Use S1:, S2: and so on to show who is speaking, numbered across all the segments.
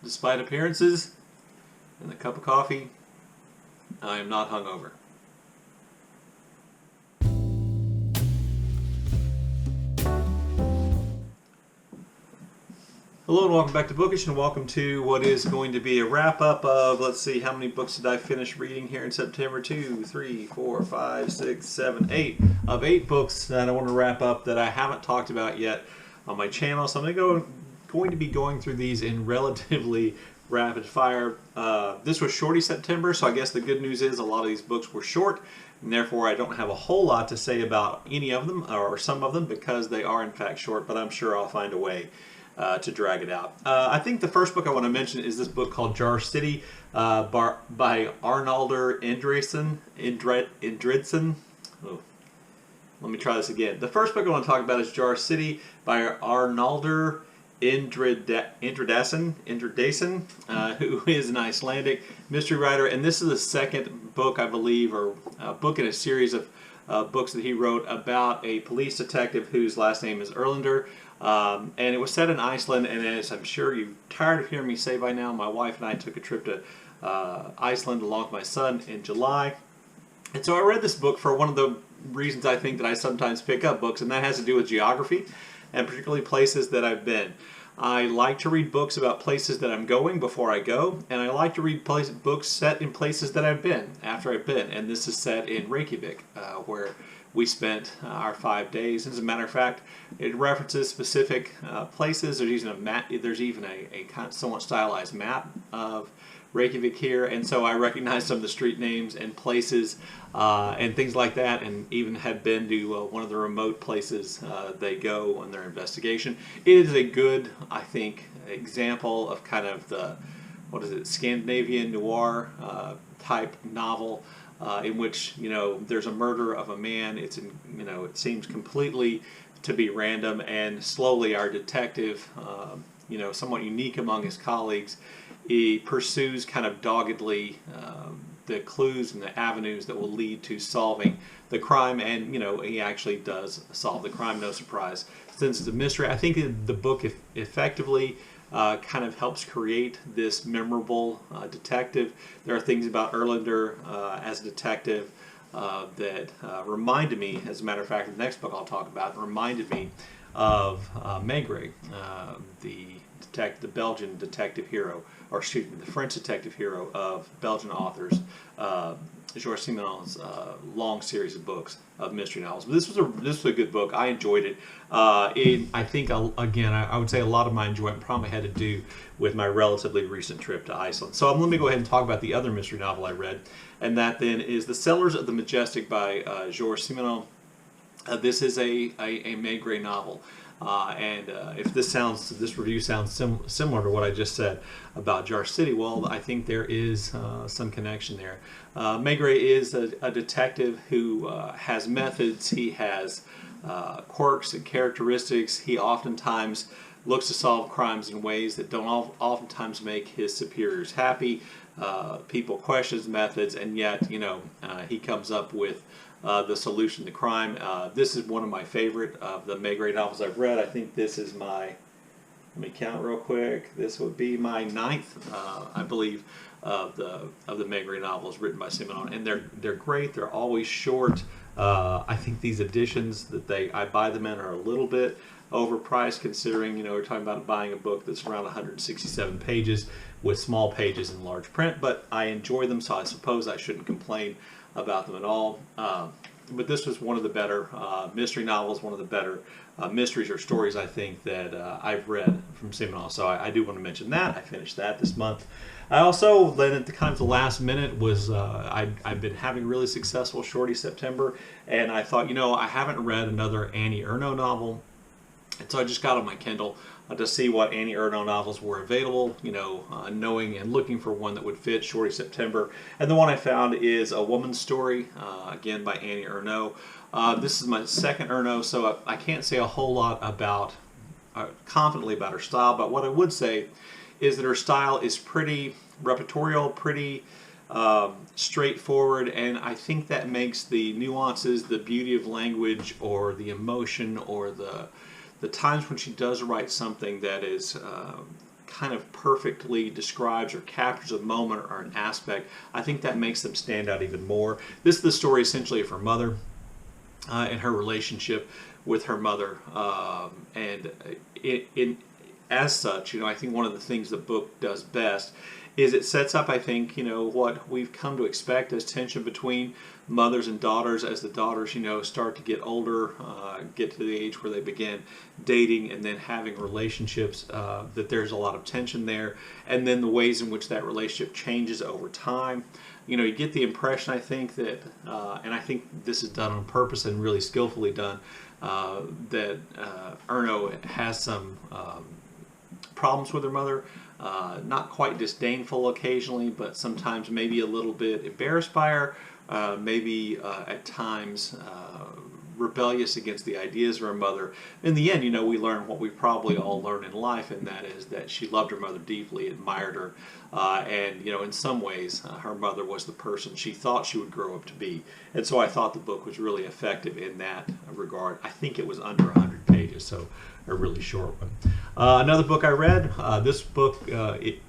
S1: Despite appearances and the cup of coffee, I am not hungover. Hello and welcome back to Bookish, and welcome to what is going to be a wrap-up of, let's see, how many books did I finish reading here in September? 2, 3, 4, 5, 6, 7, 8. Of 8 books that I want to wrap up that I haven't talked about yet on my channel. So I'm going to be going through these in relatively rapid fire. This was shorty September, so I guess the good news is a lot of these books were short, and therefore I don't have a whole lot to say about any of them, or some of them, because they are in fact short, but I'm sure I'll find a way to drag it out. I think the first book I want to mention is this book called Jar City by Arnulder Indridasan. Oh, let me try this again. The first book I want to talk about is Jar City by Arnulder Indridasan, who is an Icelandic mystery writer, and this is the second book, I believe, or book in a series of books that he wrote about a police detective whose last name is Erlander. And it was set in Iceland, and as I'm sure you're tired of hearing me say by now, my wife and I took a trip to Iceland along with my son in July. And so I read this book for one of the reasons I think that I sometimes pick up books, and that has to do with geography, and particularly places that I've been. I like to read books about places that I'm going before I go, and I like to read books set in places that I've been after I've been. And this is set in Reykjavik, where we spent our 5 days. As a matter of fact, it references specific places. There's even a map. There's even a kind of somewhat stylized map of Reykjavik here, and so I recognize some of the street names and places and things like that, and even had been to one of the remote places they go on their investigation. It is a good, I think, example of kind of the, what is it, Scandinavian noir type novel. In which, you know, there's a murder of a man. It's in, you know, it seems completely to be random, and slowly our detective, you know, somewhat unique among his colleagues, he pursues kind of doggedly the clues and the avenues that will lead to solving the crime, and you know, he actually does solve the crime. No surprise, since it's a mystery. I think the book effectively kind of helps create this memorable detective. There are things about Erlander as a detective that reminded me, as a matter of fact, the next book I'll talk about reminded me of Maigret, the Belgian detective hero, or excuse me, the French detective hero of Belgian authors, Georges Simenon's long series of books of mystery novels. But this was a good book. I enjoyed it. I think, again, I would say a lot of my enjoyment probably had to do with my relatively recent trip to Iceland. So let me go ahead and talk about the other mystery novel I read, and that then is The Cellars of the Majestic by Georges Simenon. This is a Maigret novel. And if this review sounds similar to what I just said about Jar City, well, I think there is some connection there. Maigret is a detective who has methods. He has quirks and characteristics. He oftentimes looks to solve crimes in ways that don't oftentimes make his superiors happy. People question his methods, and yet, you know, he comes up with the solution to crime. This is one of my favorite of the Maigret novels I've read. I think this is my, let me count real quick, this would be my 9th, I believe, of the Maigret novels written by Simenon, and they're great. They're always short. I think these editions that I buy them in are a little bit overpriced, considering, you know, we're talking about buying a book that's around 167 pages with small pages in large print, but I enjoy them, so I suppose I shouldn't complain about them at all. But this was one of the better mystery novels, one of the better mysteries or stories, I think, that I've read from Simenon. So I do want to mention that. I finished that this month. I also, then at the kind of the last minute, was I've been having really successful shorty September, and I thought, you know, I haven't read another Annie Ernaux novel, and so I just got on my Kindle to see what Annie Ernaux novels were available, you know, knowing and looking for one that would fit shorty September. And the one I found is A Woman's Story, again by Annie Ernaux. This is my second Erneaux, so I can't say a whole lot about confidently about her style, but what I would say is that her style is pretty repertorial, pretty straightforward, and I think that makes the nuances, the beauty of language, or the emotion, or the times when she does write something that is kind of perfectly describes or captures a moment or an aspect, I think that makes them stand out even more. This is the story essentially of her mother and her relationship with her mother, and as such, I think one of the things the book does best is it sets up, I think, what we've come to expect as tension between mothers and daughters as the daughters, start to get older, get to the age where they begin dating and then having relationships, that there's a lot of tension there, and then the ways in which that relationship changes over time. You get the impression, I think, that, and I think this is done on purpose and really skillfully done, that Erneaux has some problems with her mother, not quite disdainful occasionally, but sometimes maybe a little bit embarrassed by her, maybe at times rebellious against the ideas of her mother. In the end, we learn what we probably all learn in life, and that is that she loved her mother deeply, admired her, and in some ways her mother was the person she thought she would grow up to be. And so I thought the book was really effective in that regard. I think it was under 100 pages, so a really short one. Another book I read,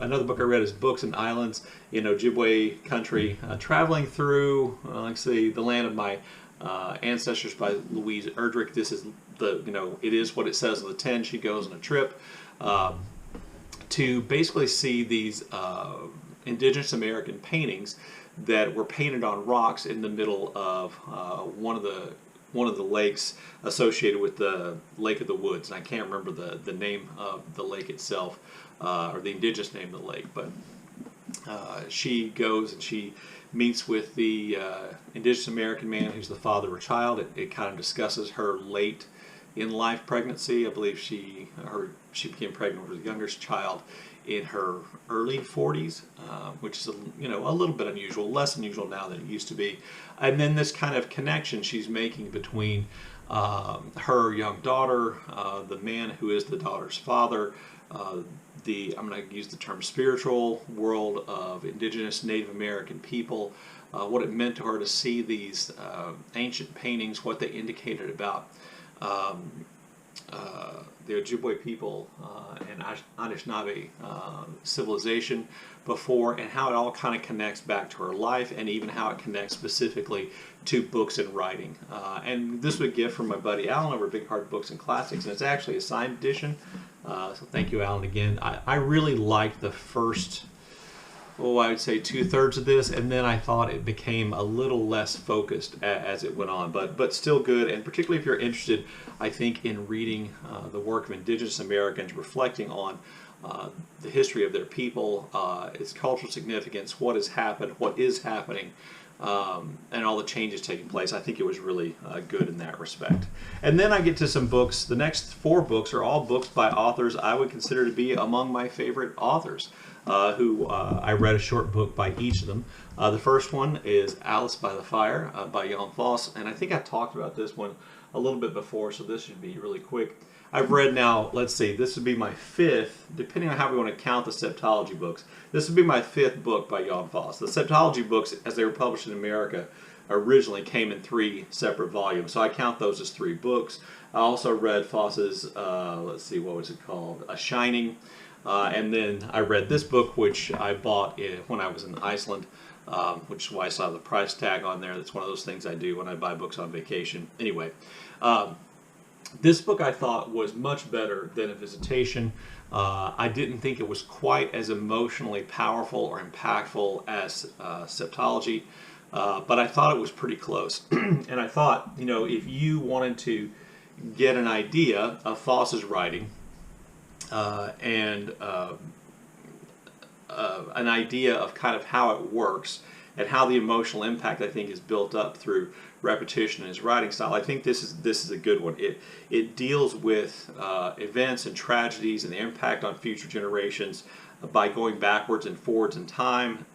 S1: another book I read is Books and Islands in Ojibwe country, traveling through, the land of my ancestors by Louise Erdrich. This is it is what it says on the tin. She goes on a trip to basically see these indigenous American paintings that were painted on rocks in the middle of one of the lakes associated with the Lake of the Woods. And I can't remember the name of the lake itself, or the indigenous name of the lake, but she goes and she meets with the indigenous American man who's the father of her child. It kind of discusses her late in life pregnancy. I believe she became pregnant with her youngest child in her early 40s, which is a little bit unusual, less unusual now than it used to be. And then this kind of connection she's making between her young daughter, the man who is the daughter's father, I'm going to use the term spiritual world of indigenous Native American people, what it meant to her to see these ancient paintings, what they indicated about the Ojibwe people and Anishinaabe civilization before, and how it all kind of connects back to her life, and even how it connects specifically to books and writing. And this was a gift from my buddy Alan over Big Hard Books and Classics, and it's actually a signed edition. So thank you, Alan, again. I really liked the first, I would say 2/3 of this, and then I thought it became a little less focused as it went on, but still good. And particularly if you're interested, I think, in reading the work of indigenous Americans, reflecting on the history of their people, its cultural significance, what has happened, what is happening, and all the changes taking place. I think it was really good in that respect. And then I get to some books. The next 4 books are all books by authors I would consider to be among my favorite authors, who I read a short book by each of them. The first one is Aliss by the Fire by Jan Fosse, and I think I talked about this one a little bit before, so this should be really quick. I've read now, let's see, this would be my 5th, depending on how we want to count the septology books. This would be my 5th book by Jan Fosse. The septology books, as they were published in America, originally came in 3 separate volumes, so I count those as 3 books. I also read Fosse's, let's see, what was it called? A Shining. And then I read this book, which I bought when I was in Iceland, which is why I saw the price tag on there. That's one of those things I do when I buy books on vacation. Anyway, this book I thought was much better than A Visitation. I didn't think it was quite as emotionally powerful or impactful as Septology, but I thought it was pretty close. And I thought, if you wanted to get an idea of Fosse's writing, and an idea of kind of how it works and how the emotional impact, I think, is built up through repetition in his writing style, I think this is a good one. It deals with events and tragedies and the impact on future generations by going backwards and forwards in time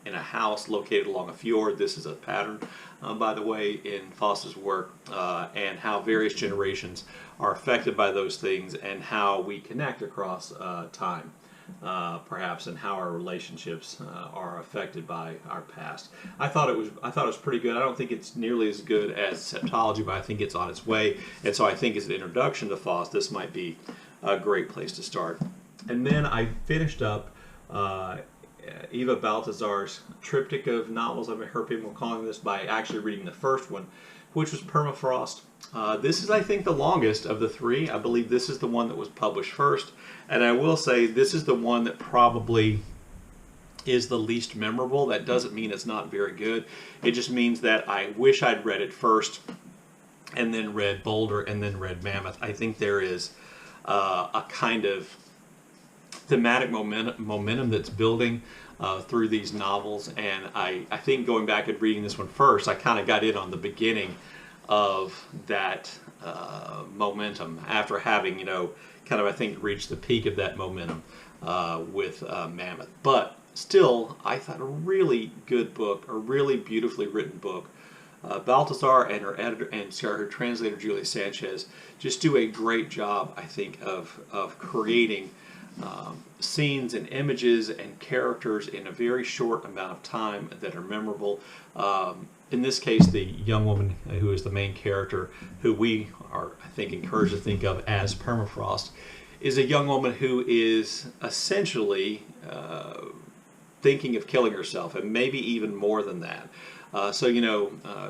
S1: in a house located along a fjord. This is a pattern, by the way, in Fosse's work, and how various generations are affected by those things, and how we connect across time, perhaps, and how our relationships are affected by our past. I thought it was pretty good. I don't think it's nearly as good as Septology, but I think it's on its way. And so I think as an introduction to Fosse, this might be a great place to start. And then I finished up Eva Baltasar's triptych of novels. I've heard people calling this by actually reading the first one, which was Permafrost. This is, I think, the longest of the three. I believe this is the one that was published first. And I will say this is the one that probably is the least memorable. That doesn't mean it's not very good. It just means that I wish I'd read it first and then read Boulder and then read Mammoth. I think there is a kind of thematic momentum that's building through these novels, and I think going back and reading this one first, I kind of got in on the beginning of that momentum after having, kind of, I think, reached the peak of that momentum with Mammoth. But still, I thought a really good book, a really beautifully written book. Baltasar and her editor and her translator Julia Sanchez just do a great job, I think, of creating scenes and images and characters in a very short amount of time that are memorable. In this case, the young woman who is the main character, who we are, I think, encouraged to think of as Permafrost, is a young woman who is essentially thinking of killing herself, and maybe even more than that.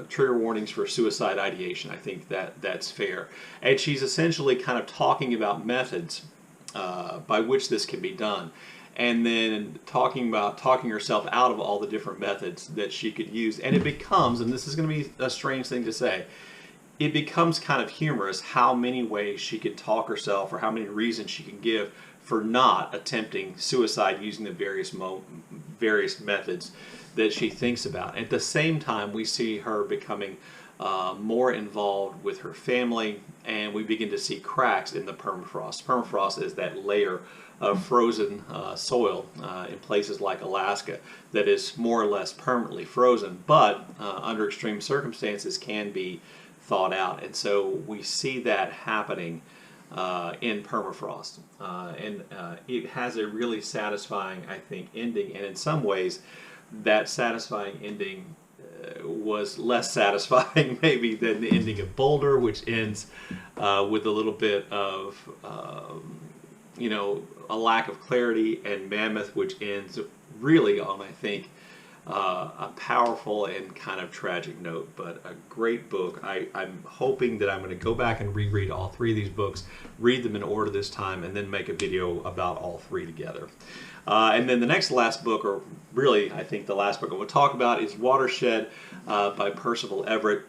S1: Trigger warnings for suicide ideation, I think that's fair. And she's essentially kind of talking about methods by which this can be done, and then talking herself out of all the different methods that she could use. And it becomes, and this is going to be a strange thing to say, it becomes kind of humorous how many ways she can talk herself, or how many reasons she can give for not attempting suicide using the various methods that she thinks about. At the same time, we see her becoming more involved with her family, and we begin to see cracks in the permafrost. Permafrost is that layer of frozen soil in places like Alaska that is more or less permanently frozen, but under extreme circumstances can be thawed out. And so we see that happening in Permafrost. And it has a really satisfying, I think, ending, and in some ways that satisfying ending was less satisfying maybe than the ending of Boulder, which ends with a little bit of a lack of clarity, and Mammoth, which ends really on, I think, a powerful and kind of tragic note. But a great book. I'm hoping that I'm going to go back and reread all three of these books, read them in order this time, and then make a video about all three together. And then the last book, or really I think the last book I will talk about, is Watershed by Percival Everett.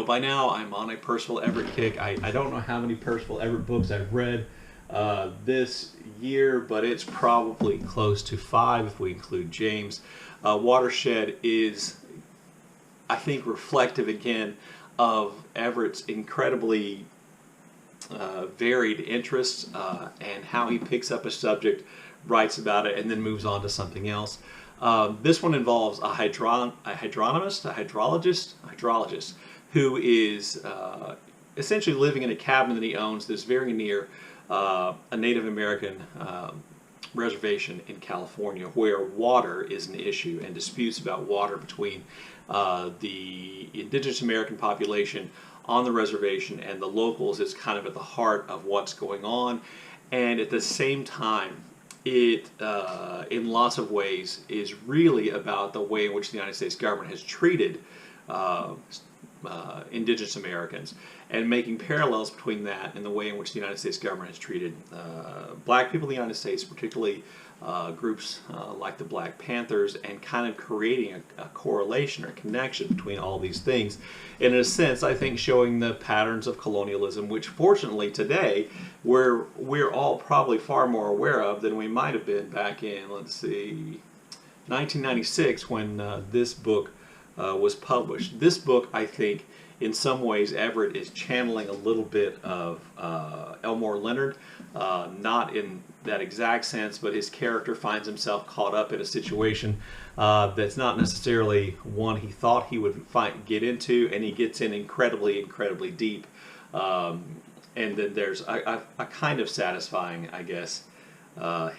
S1: By now I'm on a Percival Everett kick. I don't know how many Percival Everett books I've read this year, but it's probably close to 5 if we include James. Watershed is, I think, reflective again of Everett's incredibly varied interests and how he picks up a subject, writes about it, and then moves on to something else. This one involves a hydrologist who is essentially living in a cabin that he owns that's very near a Native American reservation in California, where water is an issue, and disputes about water between the indigenous American population on the reservation and the locals is kind of at the heart of what's going on. And at the same time, it, in lots of ways, is really about the way in which the United States government has treated indigenous Americans, and making parallels between that and the way in which the United States government has treated black people in the United States, particularly groups like the Black Panthers, and kind of creating a correlation or connection between all these things. And in a sense, I think showing the patterns of colonialism, which fortunately today we're all probably far more aware of than we might have been back in, let's see, 1996, when this book was published. This book, I think, in some ways, Everett is channeling a little bit of Elmore Leonard, not in that exact sense, but his character finds himself caught up in a situation that's not necessarily one he thought he would get into, and he gets in incredibly, incredibly deep. And then there's a kind of satisfying, I guess,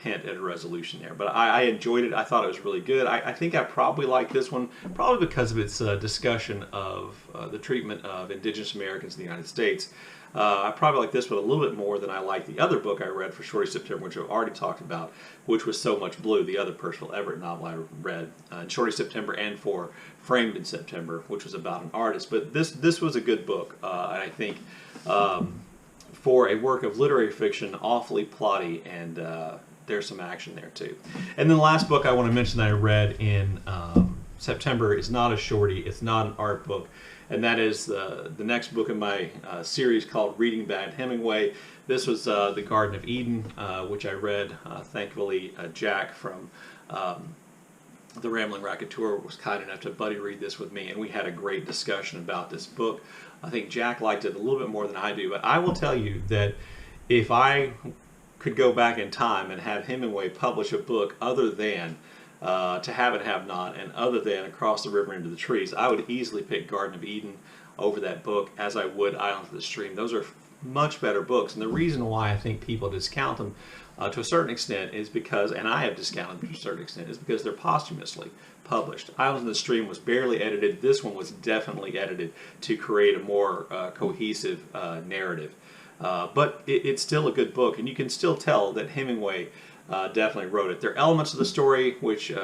S1: hint at a resolution there. But I enjoyed it. I thought it was really good. I think I probably like this one, probably because of its discussion of the treatment of indigenous Americans in the United States. I probably like this one a little bit more than I like the other book I read for Shorty September, which I've already talked about, which was So Much Blue, the other Percival Everett novel I read in Shorty September, and for Framed in September, which was about an artist. But this was a good book, and I think for a work of literary fiction, awfully plotty, and there's some action there too. And then the last book I want to mention that I read in September is not a shorty, it's not an art book, and that is the next book in my series called Reading Bad Hemingway. This was The Garden of Eden, which I read. Thankfully, Jack from The Rambling Raconteur was kind enough to buddy read this with me, and we had a great discussion about this book. I think Jack liked it a little bit more than I do, but I will tell you that if I could go back in time and have Hemingway publish a book other than To Have and Have Not, and other than Across the River into the Trees, I would easily pick Garden of Eden over that book, as I would Islands of the Stream. Those are much better books, and the reason why I think people discount them to a certain extent is because, and I have discounted them to a certain extent, is because they're posthumously published. Islands of the Stream was barely edited. This one was definitely edited to create a more cohesive narrative. But it's still a good book, and you can still tell that Hemingway definitely wrote it. There are elements of the story which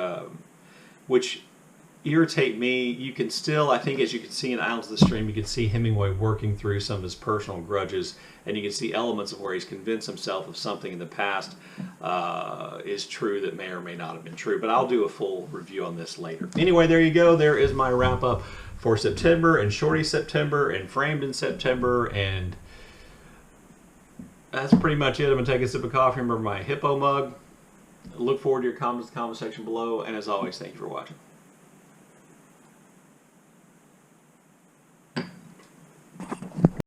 S1: irritate me. You can still, I think, as you can see in Islands of the Stream, you can see Hemingway working through some of his personal grudges, and you can see elements of where he's convinced himself of something in the past is true that may or may not have been true. But I'll do a full review on this later. Anyway, there you go. There is my wrap-up for September, and Shorty September, and Framed in September, and that's pretty much it. I'm going to take a sip of coffee. Remember my hippo mug. Look forward to your comments in the comment section below. And as always, thank you for watching.